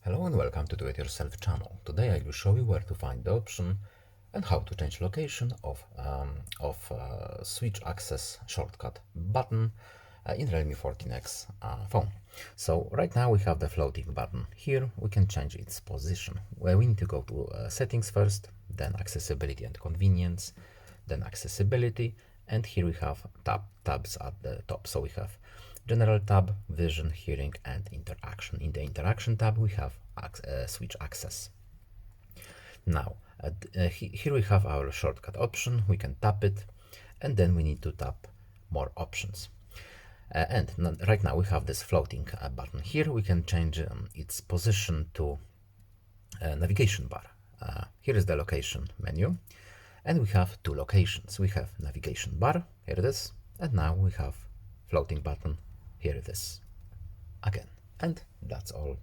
Hello and welcome to Do It Yourself channel. Today I will show you where to find the option and how to change location of switch access shortcut button in Realme 14x phone. So right now we have the floating button. Here we can change its position. Where we need to go to settings first, then accessibility and convenience, then accessibility, and here we have tabs at the top. So we have General tab, Vision, Hearing, and Interaction. In the Interaction tab, we have switch access. Now, here we have our shortcut option. We can tap it, and then we need to tap More Options. Right now we have this floating button. Here we can change its position to navigation bar. Here is the location menu, and we have two locations. We have navigation bar, here it is, and now we have floating button, here it is again. And that's all.